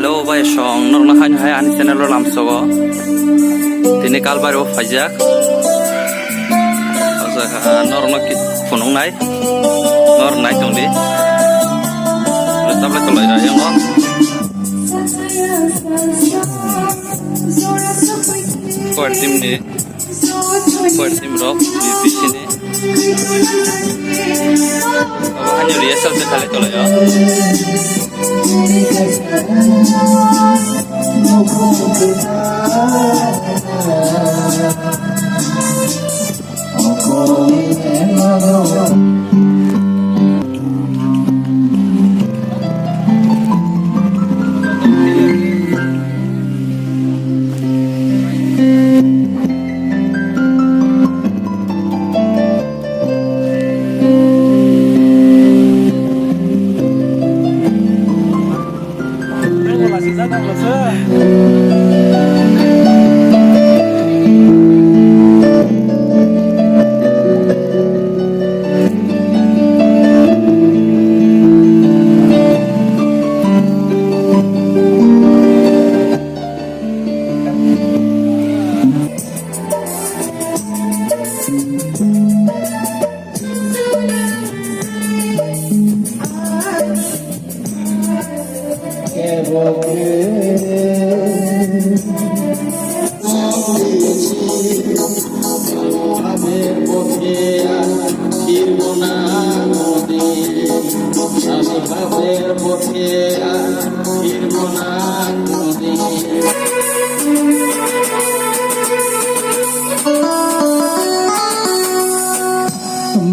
Hello, by song, Norma Hai and Senelo Lamsogo. Tini Calvaro Fajak. Norma Funung Night. Nor night only. Let's have a color, you know. For Tim Rock, Fishing. And you rehearsal the Caletola.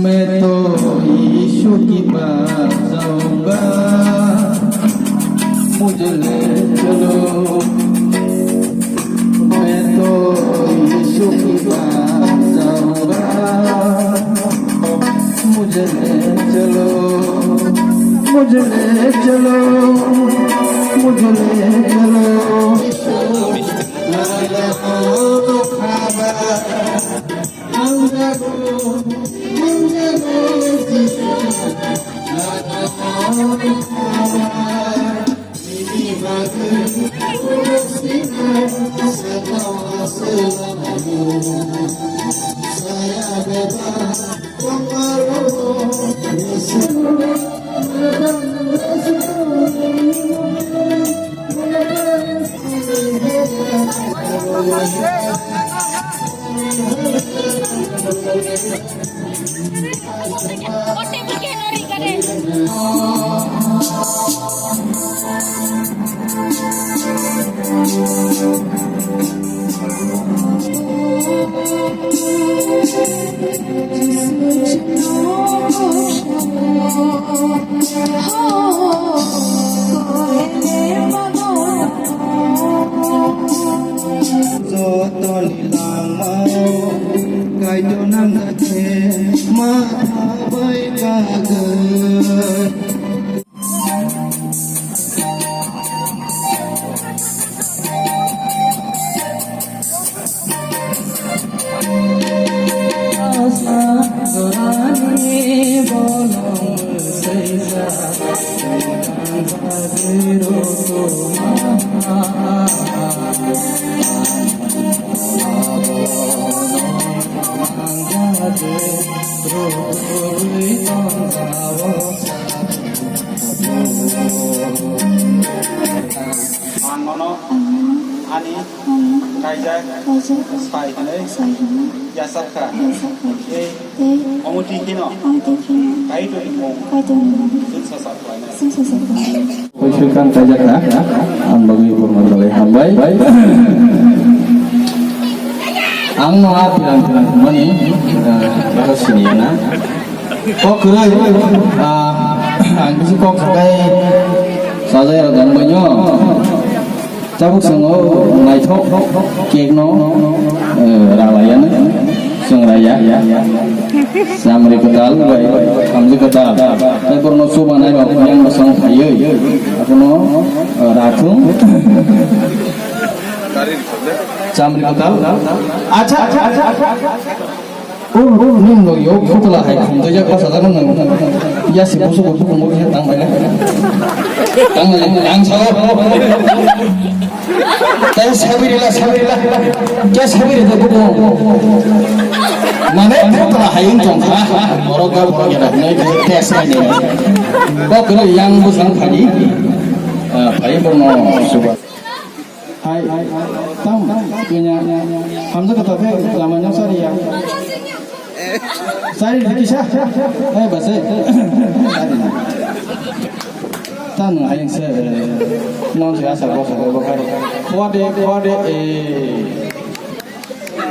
मैं तो यीशु की बात जाऊंगा मुझे ले चलो मैं तो यीशु की बात जाऊंगा मुझे ले चलो मुझे ले चलो मुझे ले चलो Ani, Kaijak, Sai, Yasaka, Omutikino, Kaitu, Usulkan saja ya, bagi bermasalah hambai. Ang mga bilang-bilang kumani, bahasa sini ya na. Kok kira, ang bisa kok kay saja ada banyak. Cabuk sengo ngai thok kek no ralayan seng raya samri ketal bai amji ketal tai porno subanai ba yang song khaye apuno rathung samri ketal acha 님 너 여기 호텔라 해 공대자 가서 가는 건 야시 무슨 거 보고 뭐 했단 말이야 땅 사고 나 사비리라 क्या 사비리 더 보고 माने 호텔라 하인 좀 가. 뭐라고 뭐라게라 너 테스트 아니야 꼭 그런 양 무슨 파기 바이버노 수바 Hai, tahu punya Hamzah kata apa? Namanya Sari ya. Sari di kisah. Bahasa. Tan ayang se non saya sabok bakar. Kode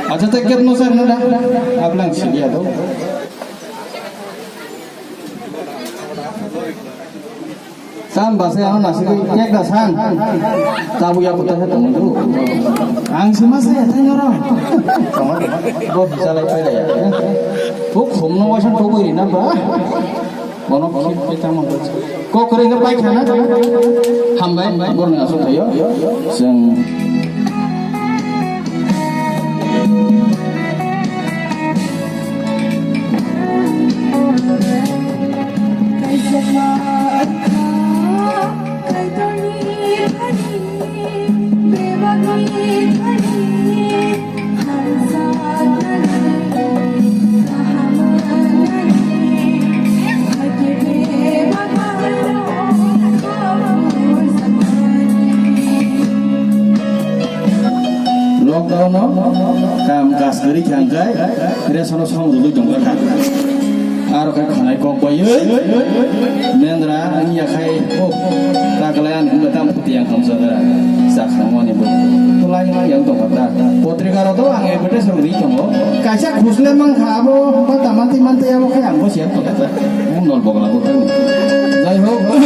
Aja tiket no sar nada. Ablang sidia tu. San bahasa yang nasi kek dah san, tahu ya putar itu tu. Angsi masih ya tanya orang. Kau bisa lagi ya. Kau kumno wasan kau ini napa? Kono kita mau baca. Kau kering apa ikan? Hambai, borong asal tayo. Seng. Lockdown kam kas dari jangkai, dia sono sono dulu jangkai kan. Aro kai khanai kok boy nendra ani ya kai ta kalian betam putih yang kamu saudara sak semua ni bu tulai yang to kata putri karo to ange bete suri jongo kaisa khusle mang khabo pata manti manti ya kai anggo siap to kata nol bogala ko tu jai ho to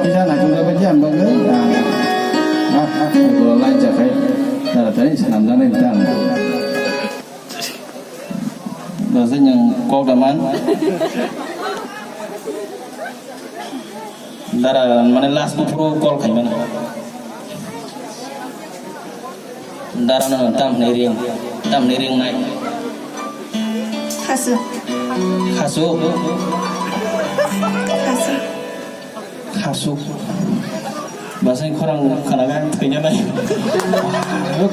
bisa na juga bejam bang ko lain ja kai tara tani sanam dane tang bahasa yang kau daman darah mana last pro call kai mana darah nana tam nering naik kasu bahasa korang kanaga kayaknya naik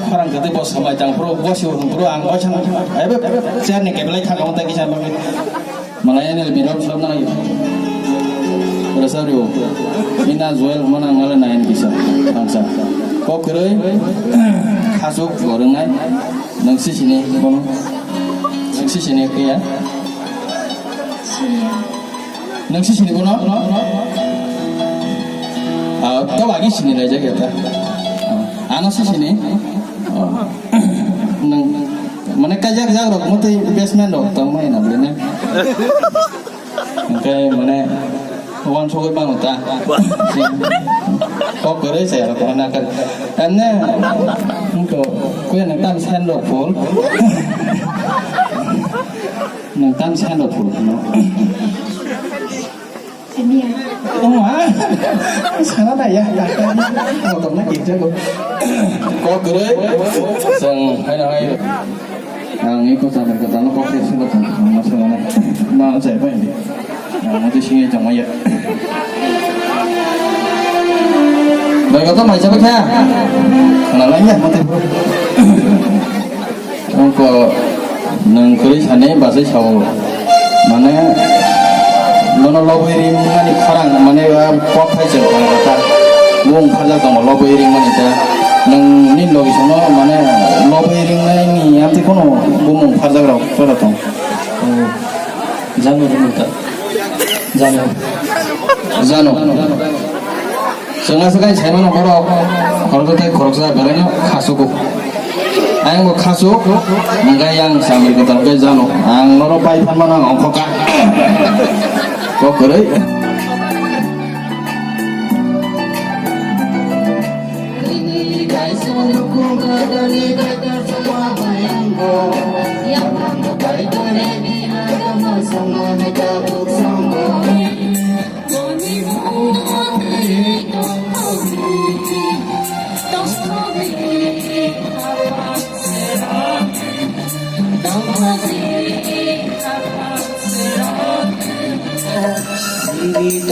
korang kata bos sama jang pro bos yo pro ang bos ang ayo saya nih kebelai tak kamu tak kisah bang makanya ini lebih dalam lagi berasa rio ina jual mana ngalah naik kisah bangsa kok keroi kasuk goreng naik nangsi sini kono nangsi sini kaya nangsi sini kono kau lagi sini aja kita, anak sini, neng, mana kajak rok, muti basement rok, tahu main apa ni? Kayak mana, wan sokai bang uta, kau kerja saya rok mana kan, karena, kau yang nengtam sendok full, nengtam sendok full, Ini ya. Sana dah ya, mau tolong lagi je kau. Kau kerja, sang hai, ini kau sampai ke sana kau kerja kau tolong masuk mana, mana saya apa ini, mau di sini jangan ya. Baik kau tu macam apa ya? Kenalan ya, mati. Kau neng kerja sana bahasa Jawa, mana? Mana lobby mana kerang mana pop aja kalau kata buang kerja kamu lobby mana itu neng ni lobby sana mana lobby mana ni yang tu kono buang kerja kalau kerja tu jano dulu tak jano sengaja saya mana kalau kita korok saya berani kasuk ayang mau kasuk enggak yang sambil kita ke jano ang noro pai mana ngokok kok kerja? Ini guys menunggu dari kata semua bayangku yang baik dari dia kamu semua mereka bersama. Kami buat itu tak Di